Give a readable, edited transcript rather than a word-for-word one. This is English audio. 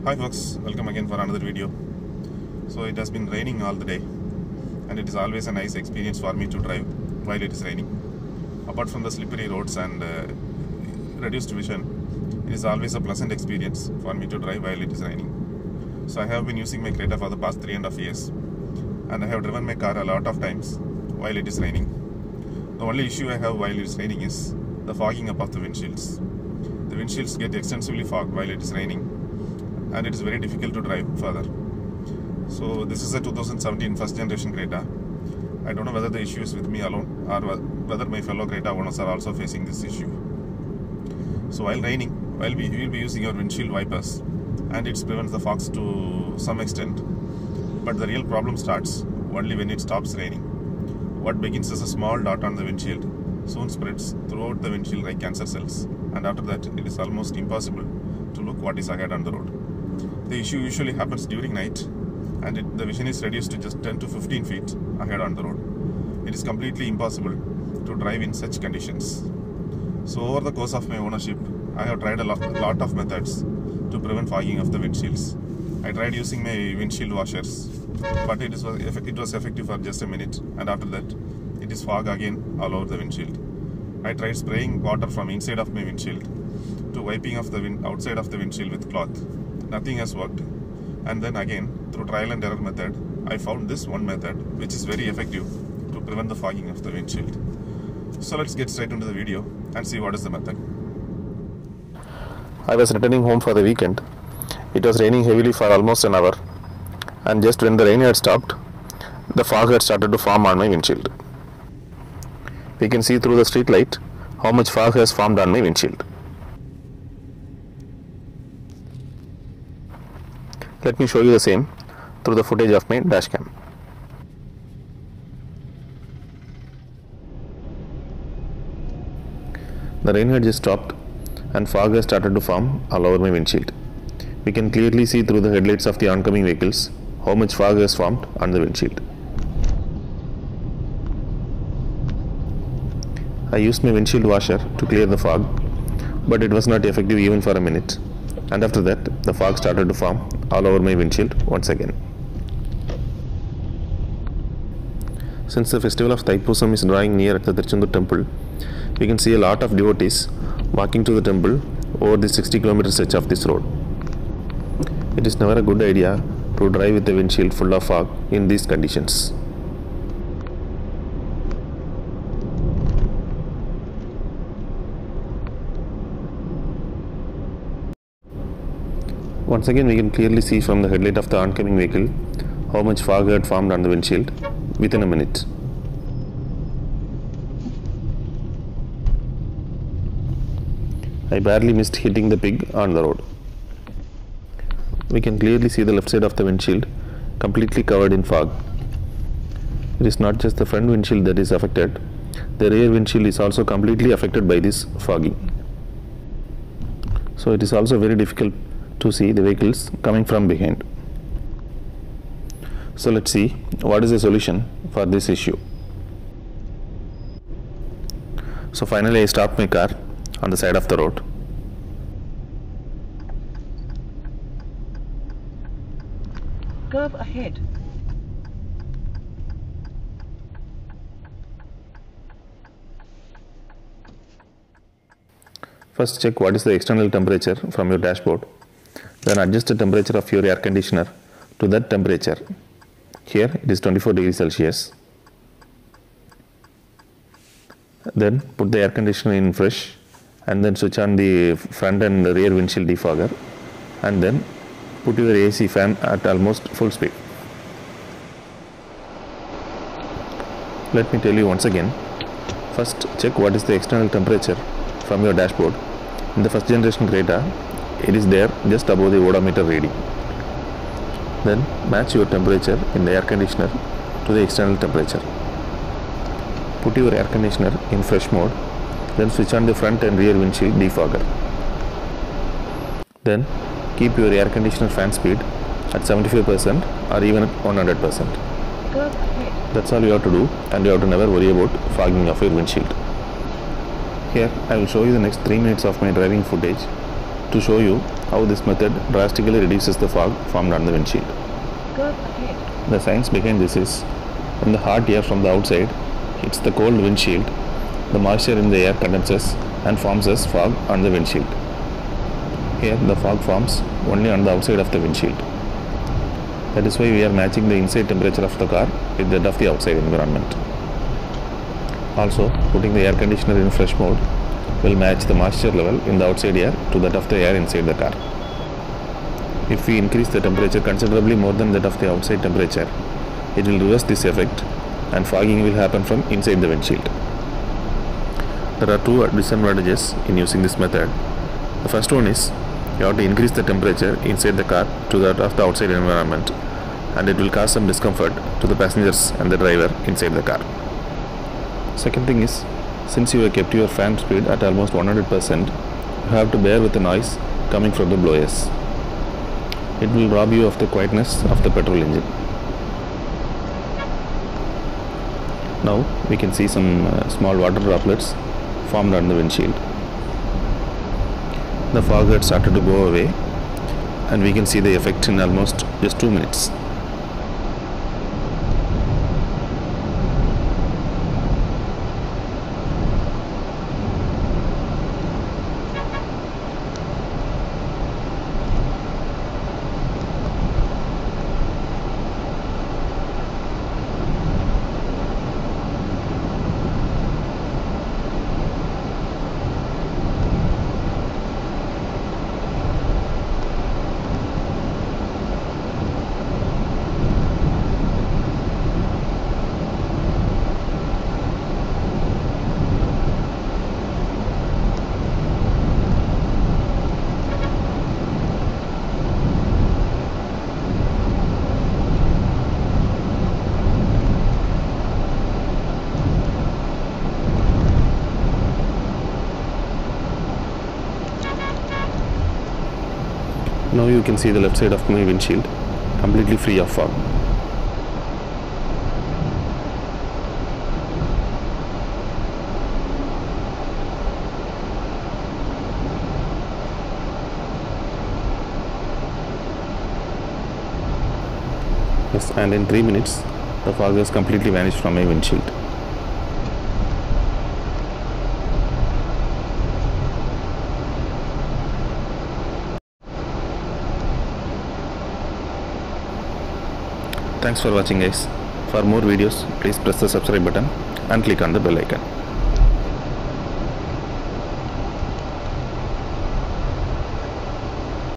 Hi folks, welcome again for another video. So it has been raining all the day and it is always a nice experience for me to drive while it is raining. Apart from the slippery roads and reduced vision, it is always a pleasant experience for me to drive while it is raining. So I have been using my Creta for the past 3.5 years and I have driven my car a lot of times while it is raining. The only issue I have while it is raining is the fogging up of the windshields. The windshields get extensively fogged while it is raining and it is very difficult to drive further. So this is a 2017 first generation Creta. I don't know whether the issue is with me alone or whether my fellow Creta owners are also facing this issue. So while raining, we will be using our windshield wipers and it prevents the fogs to some extent. But the real problem starts only when it stops raining. What begins as a small dot on the windshield soon spreads throughout the windshield like cancer cells, and after that it is almost impossible to look what is ahead on the road. The issue usually happens during night and the vision is reduced to just 10 to 15 feet ahead on the road. It is completely impossible to drive in such conditions. So over the course of my ownership, I have tried a lot of methods to prevent fogging of the windshields. I tried using my windshield washers, but it was effective for just a minute, and after that it is fog again all over the windshield. I tried spraying water from inside of my windshield to wiping off the outside of the windshield with cloth. Nothing has worked, and then again through trial and error method I found this one method which is very effective to prevent the fogging of the windshield. So let's get straight into the video and see what is the method. I was returning home for the weekend. It was raining heavily for almost an hour, and just when the rain had stopped, the fog had started to form on my windshield. We can see through the street light how much fog has formed on my windshield. Let me show you the same through the footage of my dashcam. The rain had just stopped and fog has started to form all over my windshield. We can clearly see through the headlights of the oncoming vehicles how much fog has formed on the windshield. I used my windshield washer to clear the fog, but it was not effective even for a minute, and after that the fog started to form all over my windshield once again. Since the festival of Thaipusam is drawing near at the Tiruchendur temple, we can see a lot of devotees walking to the temple over the 60-kilometer stretch of this road. It is never a good idea to drive with the windshield full of fog in these conditions. Once again, we can clearly see from the headlight of the oncoming vehicle how much fog had formed on the windshield within a minute. I barely missed hitting the pig on the road. We can clearly see the left side of the windshield completely covered in fog. It is not just the front windshield that is affected, the rear windshield is also completely affected by this fogging. So it is also very difficult to see the vehicles coming from behind. So let's see what is the solution for this issue. So finally I stopped my car on the side of the road. Curve ahead. First check what is the external temperature from your dashboard. Then adjust the temperature of your air conditioner to that temperature. Here it is 24 degrees Celsius. Then put the air conditioner in fresh and then switch on the front and the rear windshield defogger, and then put your AC fan at almost full speed. Let me tell you once again. First check what is the external temperature from your dashboard. In the first generation Creta, it is there just above the odometer reading. Then match your temperature in the air conditioner to the external temperature. Put your air conditioner in fresh mode, then switch on the front and rear windshield defogger. Then keep your air conditioner fan speed at 75% or even at 100%. That's all you have to do, and you have to never worry about fogging of your windshield. Here I will show you the next 3 minutes of my driving footage to show you how this method drastically reduces the fog formed on the windshield. Curve ahead. The science behind this is, when the hot air from the outside hits the cold windshield, the moisture in the air condenses and forms as fog on the windshield. Here the fog forms only on the outside of the windshield. That is why we are matching the inside temperature of the car with that of the outside environment. Also, putting the air conditioner in fresh mode will match the moisture level in the outside air to that of the air inside the car. If we increase the temperature considerably more than that of the outside temperature, it will reverse this effect and fogging will happen from inside the windshield. There are two disadvantages in using this method. The first one is you have to increase the temperature inside the car to that of the outside environment, and it will cause some discomfort to the passengers and the driver inside the car. Second thing is, since you have kept your fan speed at almost 100%, you have to bear with the noise coming from the blowers. It will rob you of the quietness of the petrol engine. Now we can see some small water droplets formed on the windshield. The fog had started to go away, and we can see the effect in almost just 2 minutes. Now you can see the left side of my windshield completely free of fog. Yes, and in 3 minutes the fog has completely vanished from my windshield. Thanks for watching guys. For more videos, please press the subscribe button and click on the bell icon.